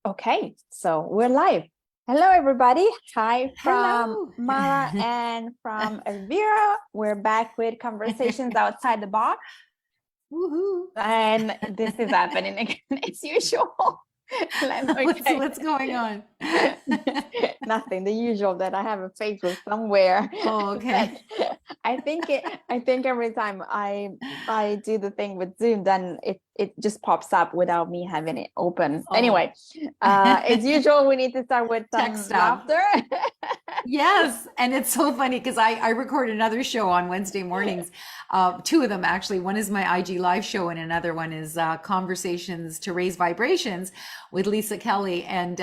Okay, so we're live. Hello, everybody. Hi from Hello. Mara and from Elvira. We're back with conversations outside the box, Woohoo. and this is happening again as usual. Okay. What's going on? Nothing, the usual that I have a Facebook somewhere. Oh, okay. I think every time I do the thing with Zoom, then it just pops up without me having it open. Oh. Anyway, as usual, we need to start with Tech some stuff. laughter. Yes, and it's so funny because I record another show on Wednesday mornings. Two of them actually. One is my IG live show, and another one is Conversations to Raise Vibrations with Lisa Kelly. And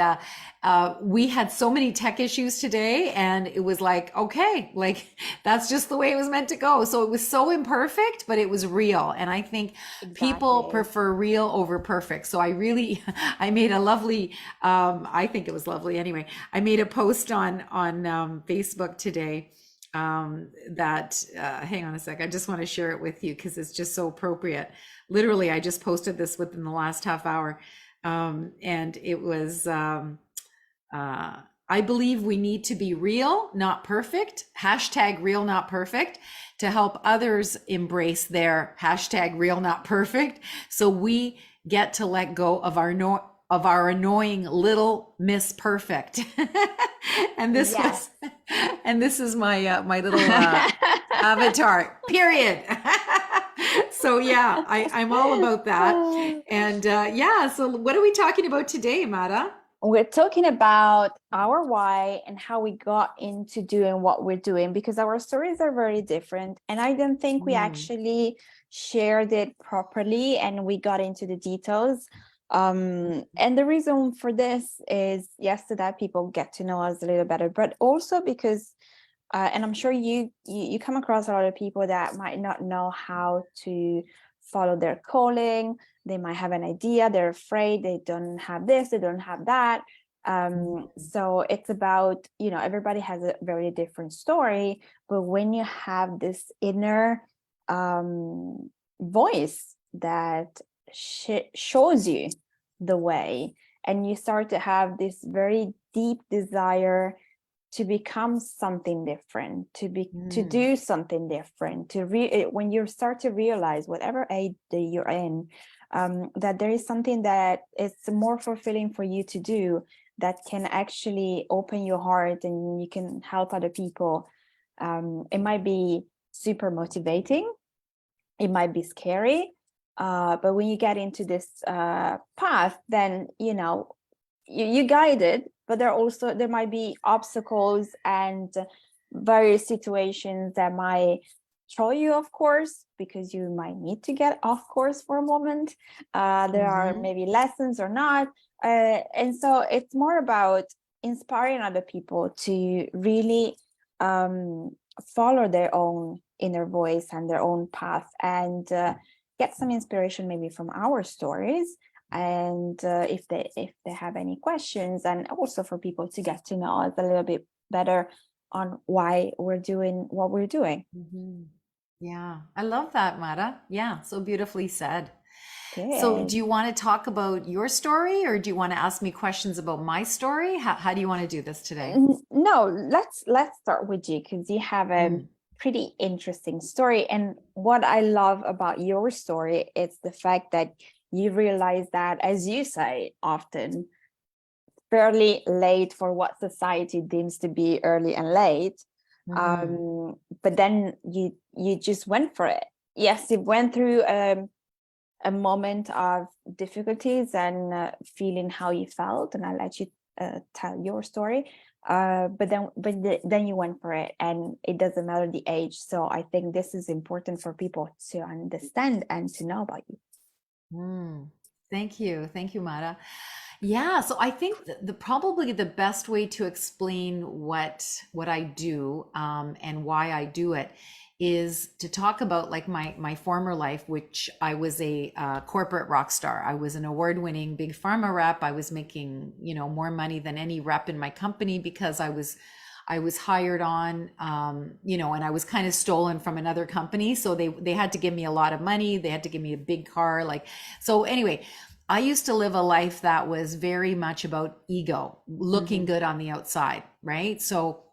we had so many tech issues today, and it was like, okay, like that's just the way it was meant to go. So it was so imperfect, but it was real. And I think people Exactly. prefer real over perfect. So I really, I made a lovely, I think it was lovely anyway. I made a post on Facebook today that hang on a sec. I just want to share it with you because it's just so appropriate. Literally, I just posted this within the last half hour, and it was. I believe we need to be real, not perfect. Hashtag real, not perfect, to help others embrace their hashtag real, not perfect. So we get to let go of our no, of our annoying little Miss Perfect. And this Yes. was, and this is my my little avatar. Period. So yeah, I'm all about that. And yeah, so what are we talking about today, Mara? We're talking about our why and how we got into doing what we're doing because our stories are very different. And I don't think we Mm, actually shared it properly and we got into the details. And the reason for this is, yes, so that people get to know us a little better, but also because, and I'm sure you come across a lot of people that might not know how to follow their calling. They might have an idea, they're afraid, they don't have this, they don't have that. So it's about, everybody has a very different story, but when you have this inner voice that shows you the way, and you start to have this very deep desire to become something different, to mm, do something different, when you start to realize, whatever age that you're in, that there is something that is more fulfilling for you to do, that can actually open your heart and you can help other people. It might be super motivating, it might be scary, but when you get into this path, then you guided, but there might be obstacles and various situations that might throw you off course because you might need to get off course for a moment. There are mhm, maybe lessons or not, and so it's more about inspiring other people to really um, follow their own inner voice and their own path, and get some inspiration maybe from our stories, and if they have any questions, and also for people to get to know us a little bit better on why we're doing what we're doing. mhm. Yeah, I love that, Mara. Yeah, so beautifully said. So, Good. do you want to talk about your story or do you want to ask me questions about my story? How do you want to do this today? No, let's start with you because you have a Mm, pretty interesting story, and what I love about your story is the fact that you realize that, as you say often, fairly late for what society deems to be early and late. mhm, But then you just went for it. Yes, you went through a moment of difficulties and feeling how you felt, and I'll let you tell your story. Then you went for it, and it doesn't matter the age. So I think this is important for people to understand and to know about you. mm. Thank you. Thank you, Mara. Yeah, so I think the probably the best way to explain what I do and why I do it is to talk about like my former life, which I was a corporate rock star. I was an award-winning big pharma rep. I was making, more money than any rep in my company because I was hired on, and I was kind of stolen from another company. So they had to give me a lot of money. They had to give me a big car. Like, so anyway, I used to live a life that was very much about ego, looking Hmm. good on the outside, right? So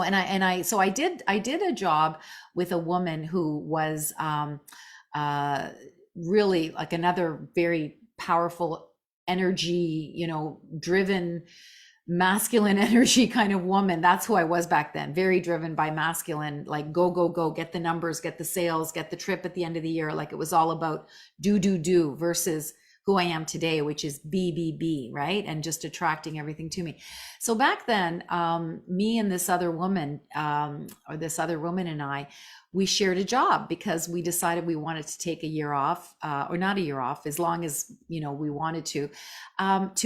I did a job with a woman who was uh really like another very powerful energy, driven masculine energy kind of woman. That's who I was back then. Very driven by masculine, like go, go, go, get the numbers, get the sales, get the trip at the end of the year. Like it was all about do, do, do versus who I am today, which is be, be, be, right? And just attracting everything to me. So back then, me and this other woman, or this other woman and I, we shared a job because we decided we wanted to take a year off, or not a year off, as long as, we wanted to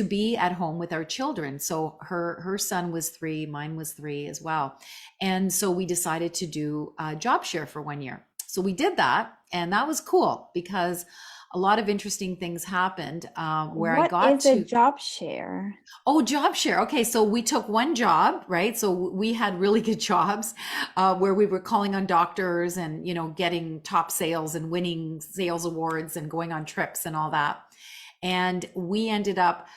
be at home with our children. So her son was 3, mine was 3 as well. And so we decided to do a job share for 1 year. So we did that, and that was cool because a lot of interesting things happened, where I What got is a to. job share? Oh, job share. Okay, so we took one job, right? So we had really good jobs, where we were calling on doctors and, getting top sales and winning sales awards and going on trips and all that. And we ended up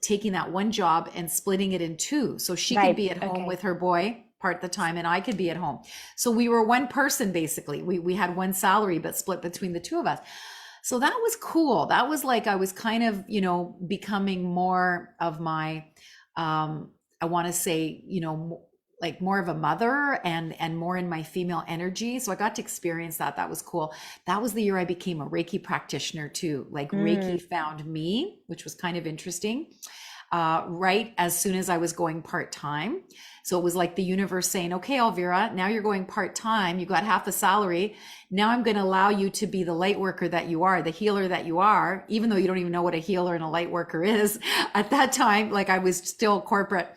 taking that one job and splitting it in two. So she could Right. be at home Okay. with her boy part the time and I could be at home. So we were one person basically. We had one salary, but split between the two of us. So that was cool. That was like I was kind of, becoming more of my, I want to say, like more of a mother and more in my female energy. So I got to experience that. That was cool. That was the year I became a Reiki practitioner too. Like Mm. Reiki found me, which was kind of interesting. Right as soon as I was going part time. So it was like the universe saying, okay, Elvira, now you're going part time. You got half a salary. Now I'm going to allow you to be the light worker that you are, the healer that you are, even though you don't even know what a healer and a light worker is. At that time, like I was still corporate,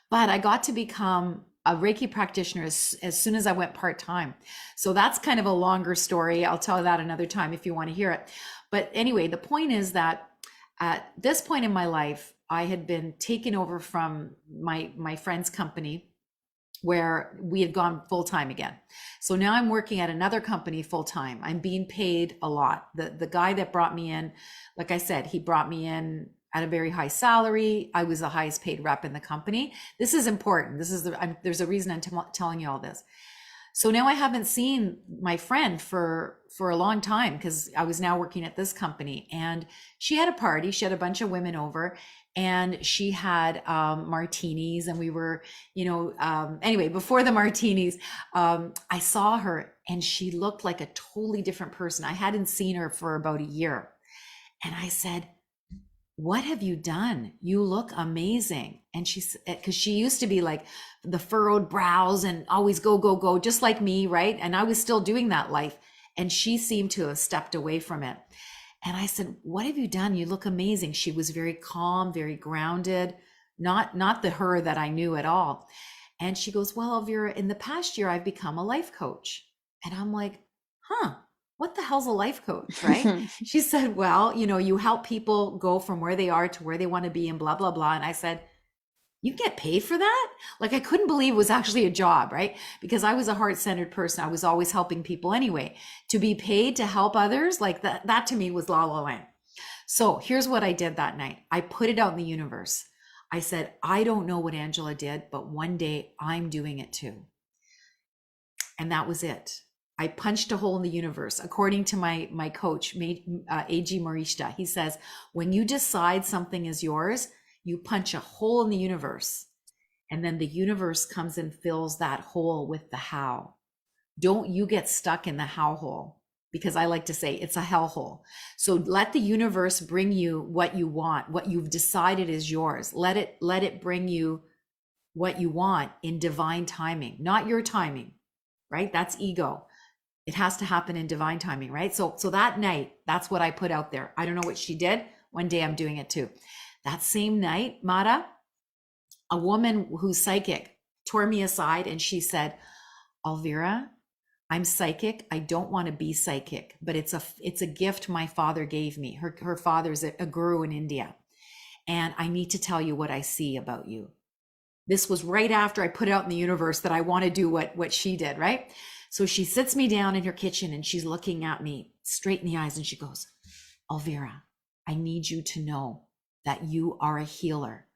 but I got to become a Reiki practitioner as soon as I went part time. So that's kind of a longer story. I'll tell that another time if you want to hear it. But anyway, the point is that at this point in my life, I had been taken over from my friend's company where we had gone full time again. So now I'm working at another company full time. I'm being paid a lot. The guy that brought me in, like I said, he brought me in at a very high salary. I was the highest paid rep in the company. This is important. There's a reason I'm telling you all this. So now I haven't seen my friend for a long time because I was now working at this company, and she had a party. She had a bunch of women over, and she had martinis, and we were, anyway, before the martinis, I saw her, and she looked like a totally different person. I hadn't seen her for about a year, and I said, what have you done? You look amazing. And she's, because she used to be like the furrowed brows and always go, go, go, just like me, right? And I was still doing that life. And she seemed to have stepped away from it. And I said, what have you done? You look amazing. She was very calm, very grounded, not the her that I knew at all. And she goes, well, Elvira, in the past year, I've become a life coach. And I'm like, huh, what the hell's a life coach, right? She said, well, you help people go from where they are to where they want to be and blah, blah, blah. And I said, you get paid for that? Like I couldn't believe it was actually a job, right? Because I was a heart-centered person. I was always helping people anyway. To be paid to help others, like that to me was la la land. So here's what I did that night. I put it out in the universe. I said, I don't know what Angela did, but one day I'm doing it too. And that was it. I punched a hole in the universe. According to my coach, A.G. Morishita, he says, when you decide something is yours, you punch a hole in the universe, and then the universe comes and fills that hole with the how. Don't you get stuck in the how hole, because I like to say it's a hell hole. So let the universe bring you what you want, what you've decided is yours. Let it bring you what you want in divine timing, not your timing, right? That's ego. It has to happen in divine timing, right? So that night, that's what I put out there. I don't know what she did. One day I'm doing it too. That same night, Mara, a woman who's psychic tore me aside and she said, Elvira, I'm psychic. I don't want to be psychic, but it's a gift my father gave me. Her father's a guru in India. And I need to tell you what I see about you. This was right after I put out in the universe that I want to do what she did, right? So she sits me down in her kitchen and she's looking at me straight in the eyes and she goes, Elvira, I need you to know that you are a healer.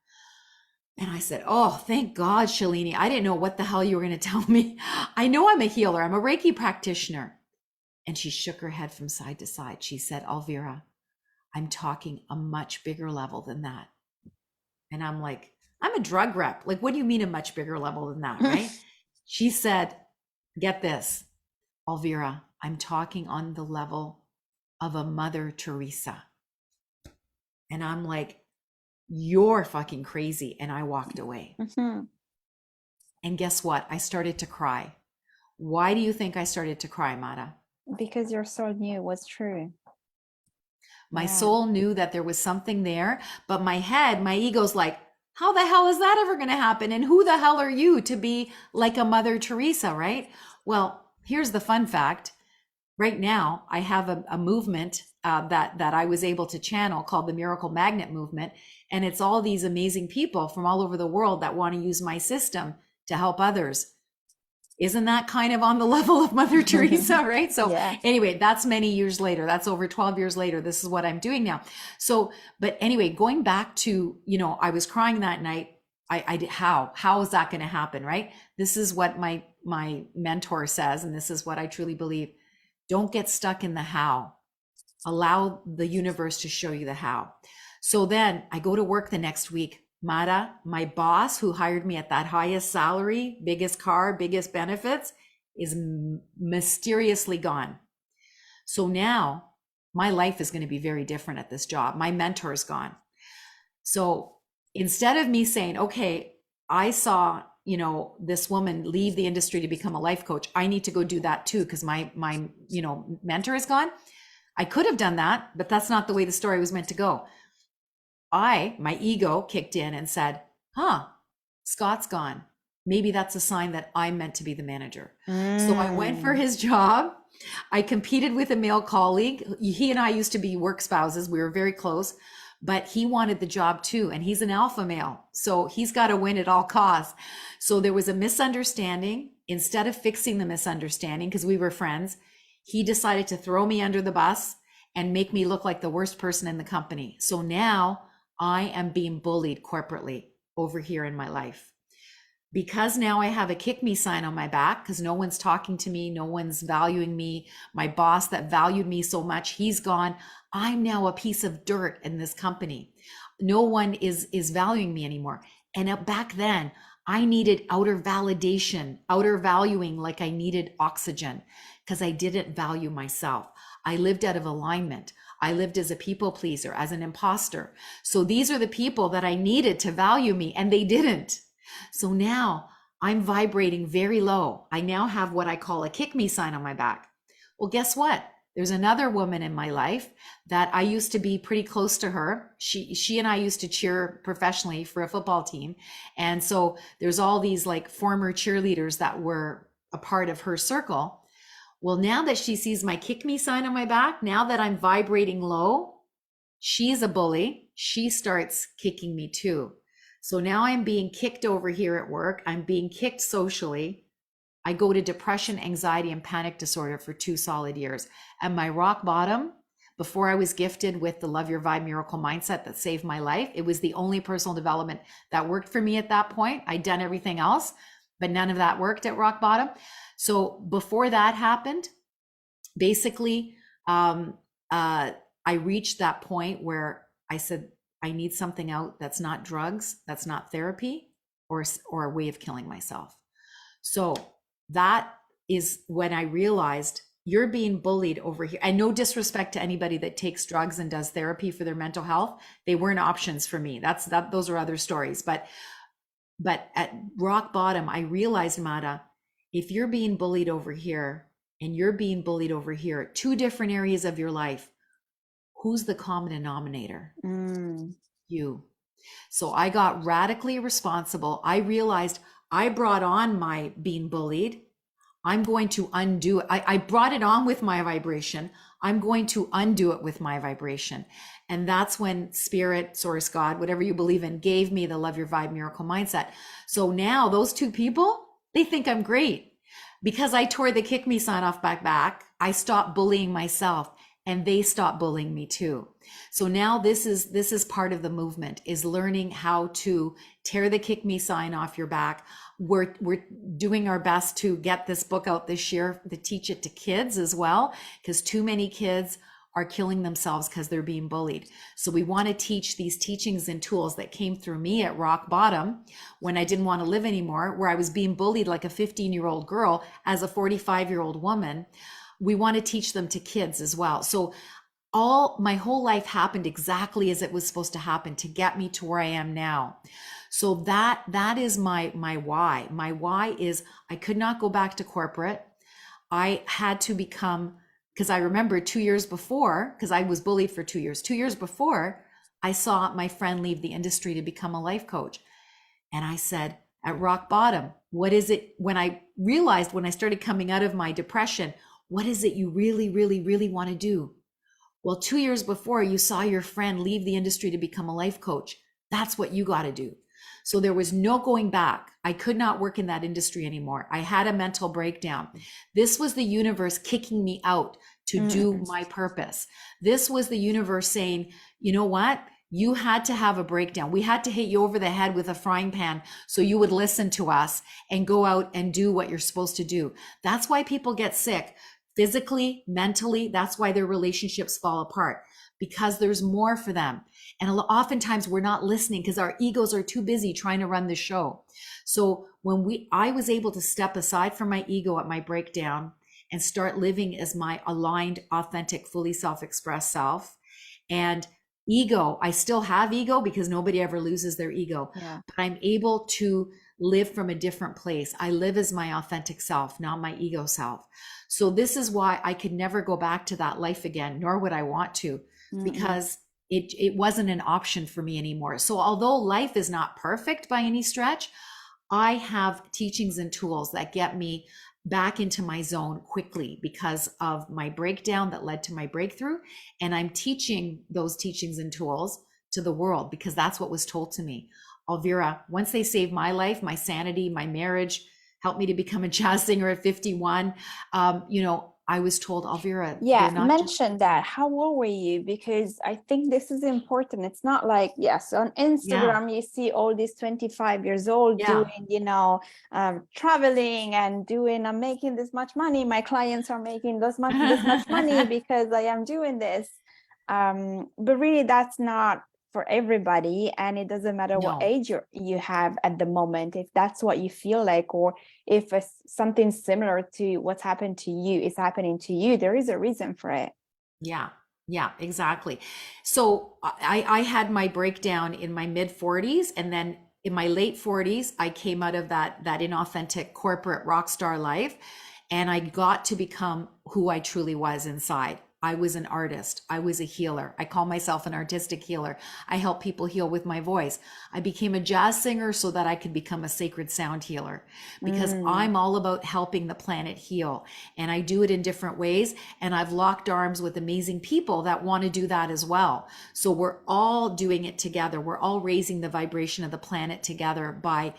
And I said, oh, thank God, Shalini. I didn't know what the hell you were going to tell me. I know I'm a healer. I'm a Reiki practitioner. And she shook her head from side to side. She said, Elvira, I'm talking a much bigger level than that. And I'm like, I'm a drug rep. Like, what do you mean a much bigger level than that, right? She said, get this, Elvira, I'm talking on the level of a Mother Teresa. And I'm like, you're fucking crazy. And I walked away. Mm-hmm. And guess what? I started to cry. Why do you think I started to cry, Mara? Because your soul knew it was true. My Yeah. soul knew that there was something there, but my head, my ego's like, how the hell is that ever going to happen? And who the hell are you to be like a Mother Teresa, right? Well, here's the fun fact. Right now, I have a movement that I was able to channel called the Miracle Magnet Movement. And it's all these amazing people from all over the world that want to use my system to help others. Isn't that kind of on the level of Mother Teresa, right? So Yeah. anyway, that's many years later. That's over 12 years later. This is what I'm doing now. So, but anyway, going back to, I was crying that night. I did, how is that going to happen, right? This is what my mentor says, and this is what I truly believe. Don't get stuck in the how. Allow the universe to show you the how. So then I go to work the next week. Mara, my boss who hired me at that highest salary, biggest car, biggest benefits, is mysteriously gone. So now my life is going to be very different at this job. My mentor is gone. So instead of me saying, okay, I saw, this woman leave the industry to become a life coach, I need to go do that too because my mentor is gone. I could have done that, but that's not the way the story was meant to go. My ego kicked in and said, Scott's gone. Maybe that's a sign that I'm meant to be the manager. So I went for his job. I competed with a male colleague. He and I used to be work spouses. We were very close, but he wanted the job too. And he's an alpha male. So he's got to win at all costs. So there was a misunderstanding. Instead of fixing the misunderstanding, because we were friends, he decided to throw me under the bus and make me look like the worst person in the company. So now I am being bullied corporately over here in my life. Because now I have a kick me sign on my back because no one's talking to me, no one's valuing me. My boss that valued me so much, he's gone. I'm now a piece of dirt in this company. No one is valuing me anymore. And back then, I needed outer validation, outer valuing like I needed oxygen because I didn't value myself. I lived out of alignment. I lived as a people pleaser, as an imposter. So these are the people that I needed to value me, and they didn't. So now I'm vibrating very low. I now have what I call a kick me sign on my back. Well, guess what? There's another woman in my life that I used to be pretty close to her. She and I used to cheer professionally for a football team. And so there's all these like former cheerleaders that were a part of her circle. Well, now that she sees my kick me sign on my back, now that I'm vibrating low, she's a bully. She starts kicking me too. So now I'm being kicked over here at work. I'm being kicked socially. I go to depression, anxiety, and panic disorder for 2 solid years. And my rock bottom, before I was gifted with the Love Your Vibe Miracle Mindset that saved my life, it was the only personal development that worked for me at that point. I'd done everything else, but none of that worked at rock bottom. So before that happened, basically, I reached that point where I said, I need something out that's not drugs, that's not therapy, or a way of killing myself. So that is when I realized you're being bullied over here. And no disrespect to anybody that takes drugs and does therapy for their mental health. They weren't options for me. Those are other stories. But at rock bottom, I realized, Mara, if you're being bullied over here and you're being bullied over here, 2 different areas of your life, who's the common denominator? You. So I got radically responsible. I realized I brought on my being bullied. I'm going to undo it. I brought it on with my vibration. I'm going to undo it with my vibration. And that's when Spirit, Source, God, whatever you believe in, gave me the Love Your Vibe Miracle Mindset. So now those 2 people, they think I'm great. Because I tore the kick me sign off my back, I stopped bullying myself. and they stopped bullying me too. So now this is part of the movement, is learning how to tear the kick me sign off your back. We're doing our best to get this book out this year, to teach it to kids as well, because too many kids are killing themselves because they're being bullied. So we want to teach these teachings and tools that came through me at rock bottom when I didn't want to live anymore, where I was being bullied like a 15-year-old girl as a 45-year-old woman. We want to teach them to kids as well. So my whole life happened exactly as it was supposed to happen to get me to where I am now. So that is my why. My why is I could not go back to corporate. I had to become, because I remember 2 years before, because I was bullied for 2 years. 2 years before, I saw my friend leave the industry to become a life coach. And I said, at rock bottom, what is it, when I realized, when I started coming out of my depression, what is it you really, really, really want to do? Well, 2 years before, you saw your friend leave the industry to become a life coach. That's what you got to do. So there was no going back. I could not work in that industry anymore. I had a mental breakdown. This was the universe kicking me out to do my purpose. This was the universe saying, you know what? You had to have a breakdown. We had to hit you over the head with a frying pan so you would listen to us and go out and do what you're supposed to do. That's why people get sick. Physically, mentally, that's why their relationships fall apart, because there's more for them. And oftentimes we're not listening because our egos are too busy trying to run the show. So I was able to step aside from my ego at my breakdown and start living as my aligned, authentic, fully self-expressed self. And ego, I still have ego because nobody ever loses their ego, but I'm able to live from a different place. I live as my authentic self, not my ego self. So this is why I could never go back to that life again, nor would I want to, because it wasn't an option for me anymore. So although life is not perfect by any stretch, I have teachings and tools that get me back into my zone quickly because of my breakdown that led to my breakthrough. And I'm teaching those teachings and tools to the world because that's what was told to me. Elvira, once they saved my life, my sanity, my marriage, helped me to become a jazz singer at 51, I was told, Elvira, Yeah, you're not just... mention that. How old were you? Because I think this is important. It's not like, yes, on Yeah, Instagram, you see all these 25 years old yeah. doing, traveling and doing, I'm making this much money. My clients are making this much money because I am doing this. But really, that's not for everybody. And it doesn't matter what No. age you have at the moment. If that's what you feel like, or if something similar to what's happened to you is happening to you, there is a reason for it. Yeah, exactly. So I had my breakdown in my mid 40s, and then in my late 40s, I came out of that inauthentic corporate rock star life, and I got to become who I truly was inside. I was an artist. I was a healer. I call myself an artistic healer. I help people heal with my voice. I became a jazz singer so that I could become a sacred sound healer, because I'm all about helping the planet heal. And I do it in different ways. And I've locked arms with amazing people that want to do that as well. So we're all doing it together. We're all raising the vibration of the planet together by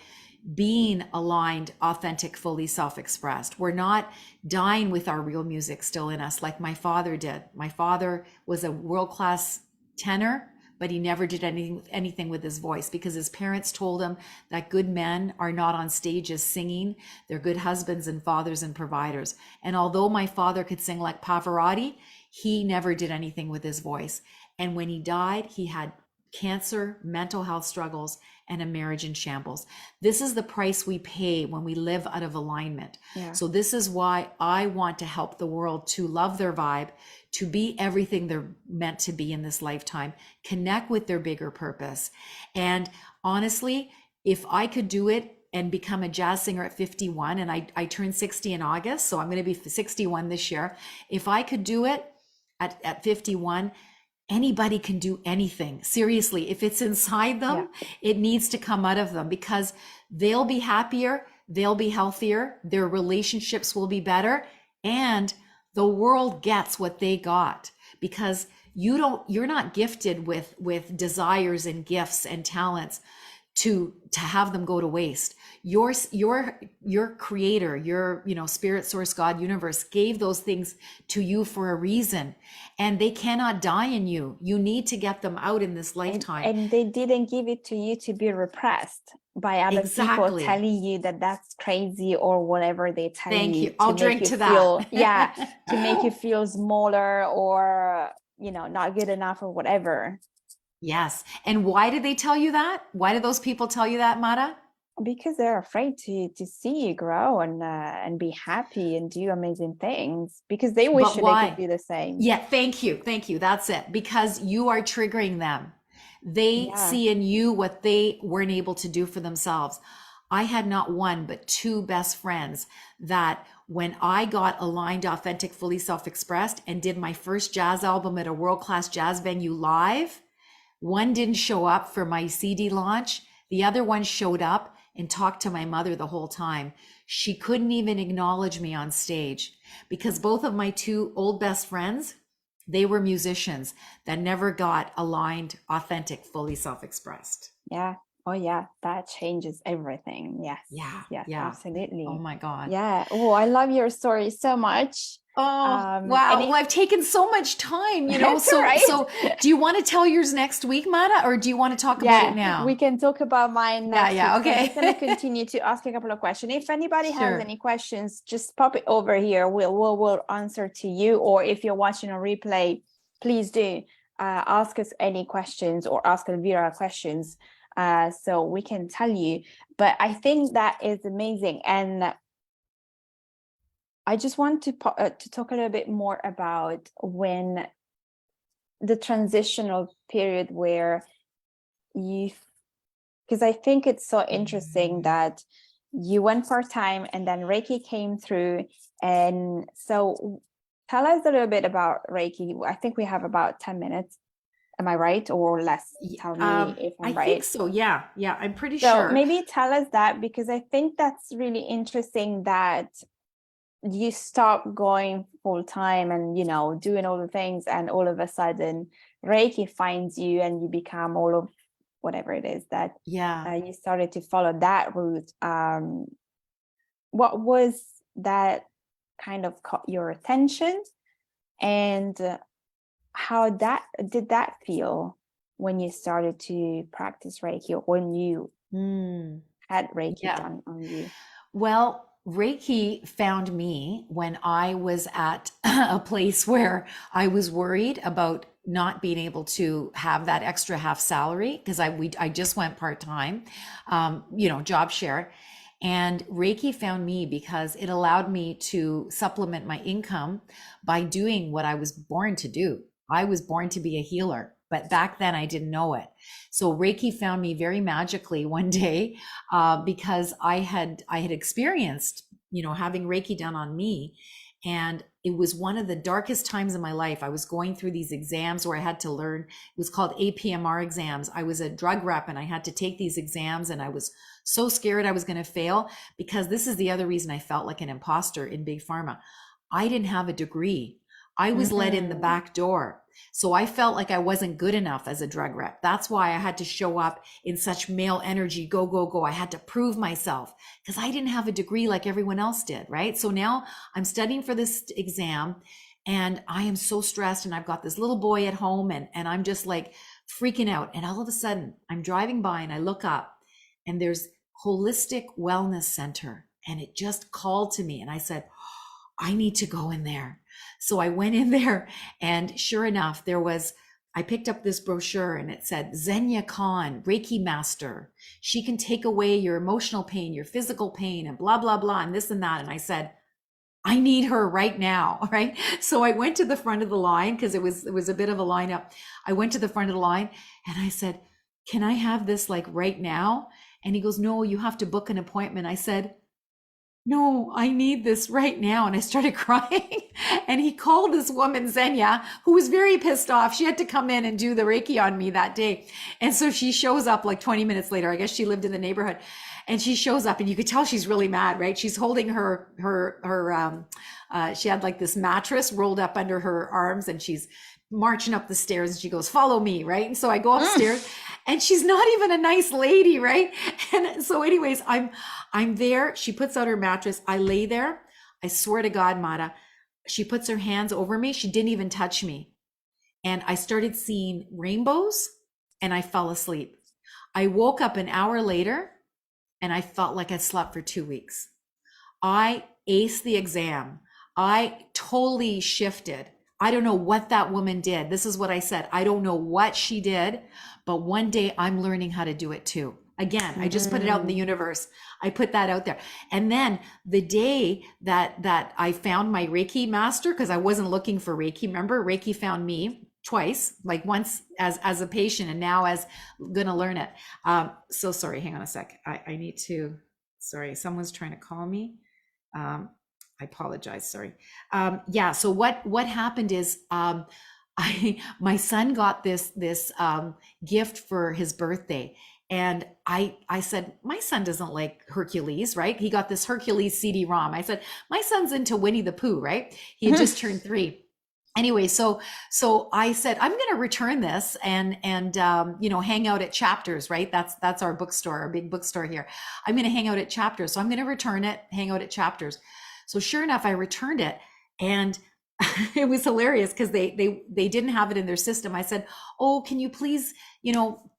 being aligned, authentic, fully self-expressed. We're not dying with our real music still in us like my father did. My father was a world-class tenor, but he never did anything with his voice because his parents told him that good men are not on stages singing. They're good husbands and fathers and providers. And although my father could sing like Pavarotti, he never did anything with his voice. And when he died, he had cancer, mental health struggles, and a marriage in shambles. This is the price we pay when we live out of alignment. Yeah. So this is why I want to help the world to love their vibe, to be everything they're meant to be in this lifetime, connect with their bigger purpose. And honestly, if I could do it and become a jazz singer at 51, and I turned 60 in August, so I'm going to be 61 this year. If I could do it at 51, anybody can do anything. Seriously, if it's inside them, it needs to come out of them, because they'll be happier, they'll be healthier, their relationships will be better, and the world gets what they got, because you're not gifted with desires and gifts and talents to have them go to waste. Your creator, your, you know, spirit, source, God, universe gave those things to you for a reason, and they cannot die in you. You need to get them out in this lifetime. And they didn't give it to you to be repressed by other people Exactly. telling you that that's crazy or whatever they tell Thank you you. I'll to make drink you to feel, that. yeah, to make you feel smaller or, you know, not good enough or whatever. Yes. And why did they tell you that? Why did those people tell you that, Mara? Because they're afraid to see you grow and be happy and do amazing things, because they wish But they could why? do the same. Yeah, thank you. Thank you. That's it. Because you are triggering them. They Yeah. see in you what they weren't able to do for themselves. I had not one, but two best friends that when I got aligned, authentic, fully self-expressed and did my first jazz album at a world-class jazz venue live, one didn't show up for my CD launch. The other one showed up and talked to my mother the whole time. She couldn't even acknowledge me on stage because both of my two old best friends, they were musicians that never got aligned, authentic, fully self-expressed. Yeah. Oh yeah, that changes everything. Yes. Yeah, Yes, yeah. Oh absolutely. my God. Yeah. Oh, I love your story so much. Oh, And wow. if Well, I've taken so much time, you know. it's all So right. do you want to tell yours next week, Mara, or do you want to talk about it Yeah, we now? can talk about mine Yeah, next week. yeah. So I'm just going to Okay. continue to ask a couple of questions. If anybody has Sure. any questions, just pop it over here. We'll answer to you. Or if you're watching a replay, please do ask us any questions or ask Elvira questions so we can tell you. But I think that is amazing. And I just want to talk a little bit more about when the transitional period where you, because I think it's so interesting that you went part-time and then Reiki came through. And so tell us a little bit about Reiki. I think we have about 10 minutes. Am I right or less? Tell me if I I'm think right. so. Yeah. Yeah. I'm pretty So sure. maybe tell us that, because I think that's really interesting that you stop going full time and, you know, doing all the things, and all of a sudden Reiki finds you and you become all of whatever it is that Yeah. you started to follow that route. What was that kind of caught your attention, and how that did that feel when you started to practice Reiki, or when you Mm, had Reiki yeah. done on you? Well, Reiki found me when I was at a place where I was worried about not being able to have that extra half salary because I just went part-time, you know, job share. And Reiki found me because it allowed me to supplement my income by doing what I was born to do. I was born to be a healer, but back then I didn't know it. So Reiki found me very magically one day because I had experienced, you know, having Reiki done on me, and it was one of the darkest times in my life. I was going through these exams where I had to learn. It was called APMR exams. I was a drug rep and I had to take these exams, and I was so scared I was going to fail, because this is the other reason I felt like an imposter in big pharma. I didn't have a degree. I was let in the Mm-hmm. back door. So I felt like I wasn't good enough as a drug rep. That's why I had to show up in such male energy, go, go, go. I had to prove myself because I didn't have a degree like everyone else did, right? So now I'm studying for this exam and I am so stressed, and I've got this little boy at home, and I'm just like freaking out. And all of a sudden I'm driving by and I look up and there's Holistic Wellness Center, and it just called to me, and I said, I need to go in there. So I went in there, and sure enough, I picked up this brochure and it said Zenya Khan, Reiki master. She can take away your emotional pain, your physical pain, and blah, blah, blah, and this and that. And I said, I need her right now. Right. So I went to the front of the line because it was a bit of a lineup. I went to the front of the line and I said, can I have this like right now? And he goes, no, you have to book an appointment. I said, no, I need this right now. And I started crying. And he called this woman, Zenya, who was very pissed off. She had to come in and do the Reiki on me that day. And so she shows up like 20 minutes later. I guess she lived in the neighborhood. And she shows up, and you could tell she's really mad, right? She's holding she had like this mattress rolled up under her arms, and she's marching up the stairs, and she goes, follow me, right? And so I go upstairs and she's not even a nice lady, right? And so anyways, I'm there. She puts out her mattress. I lay there. I swear to God, Mara, she puts her hands over me. She didn't even touch me. And I started seeing rainbows and I fell asleep. I woke up an hour later and I felt like I slept for 2 weeks. I aced the exam. I totally shifted. I don't know what that woman did. This is what I said. I don't know what she did, but one day I'm learning how to do it too. Again, I just put it out in the universe. I put that out there. And then the day that I found my Reiki master, because I wasn't looking for Reiki, remember, Reiki found me twice, like once as a patient and now as gonna learn it. So sorry, hang on a sec. I need to, sorry, someone's trying to call me. I apologize, sorry. Yeah, so what happened is my son got this gift for his birthday. And I said, my son doesn't like Hercules, right? He got this Hercules CD-ROM. I said, my son's into Winnie the Pooh, right? He had just turned 3. Anyway, so I said, I'm going to return this and hang out at Chapters, right? That's our bookstore, our big bookstore here. I'm going to hang out at Chapters. So I'm going to return it, hang out at Chapters. So sure enough, I returned it, and it was hilarious because they didn't have it in their system. I said, oh, can you please,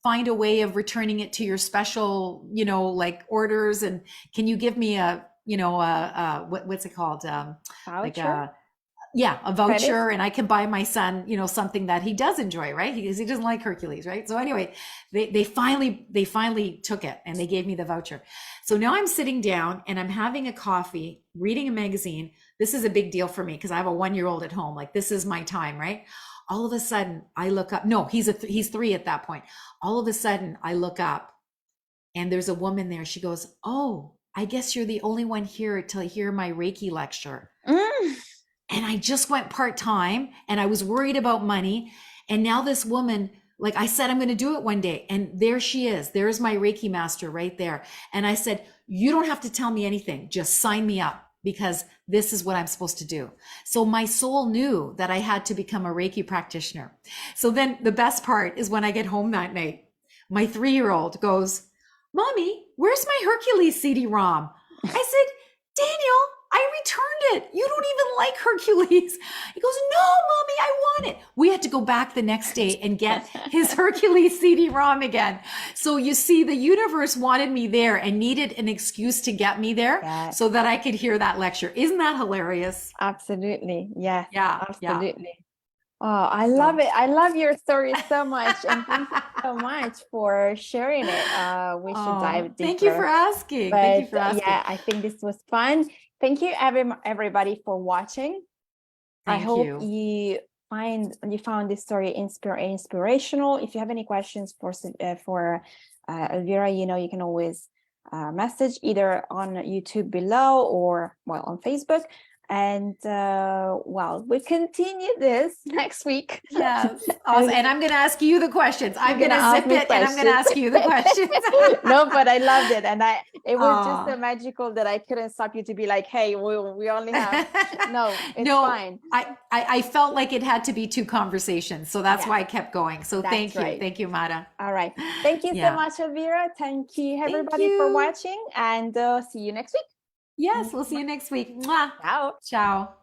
find a way of returning it to your special, like orders, and can you give me a, what's it called? Voucher? A voucher, and I can buy my son, something that he does enjoy, right? He doesn't like Hercules, right? So anyway, they finally took it and they gave me the voucher. So now I'm sitting down and I'm having a coffee, reading a magazine. This is a big deal for me because I have a 1-year-old at home. Like, this is my time, right? All of a sudden I look up. No, he's 3 at that point. All of a sudden I look up and there's a woman there. She goes, oh, I guess you're the only one here to hear my Reiki lecture. And I just went part-time and I was worried about money. And now this woman, like I said, I'm going to do it one day. And there she is. There's my Reiki master right there. And I said, you don't have to tell me anything. Just sign me up, because this is what I'm supposed to do. So my soul knew that I had to become a Reiki practitioner. So then the best part is when I get home that night, my 3-year-old goes, Mommy, where's my Hercules CD-ROM? I said, Daniel, I returned it. You don't even like Hercules. He goes, no, Mommy, I want it. We had to go back the next day and get his Hercules CD-ROM again. So you see, the universe wanted me there and needed an excuse to get me there so that I could hear that lecture. Isn't that hilarious? Absolutely. Yes. Yeah. Absolutely. Yeah. Oh, I love it. I love your story so much. And thank you so much for sharing it. We should dive deeper. Thank you for asking. But, yeah, I think this was fun. Thank you, everybody, for watching. I hope you found this story inspirational. If you have any questions for Elvira, you can always message either on YouTube below or on Facebook. And we'll continue this next week. Yes, awesome. And I'm going to ask you the questions. I'm going to zip it and I'm going to ask you the questions. No, but I loved it, and it was just so magical that I couldn't stop you to be like, "Hey, we only have." No, it's fine. I felt like it had to be 2 conversations, so that's why I kept going. So thank you, Mara. All right, thank you so much, Elvira. Thank you, everybody, for watching, and see you next week. Yes, we'll see you next week. Mwah. Ciao. Ciao.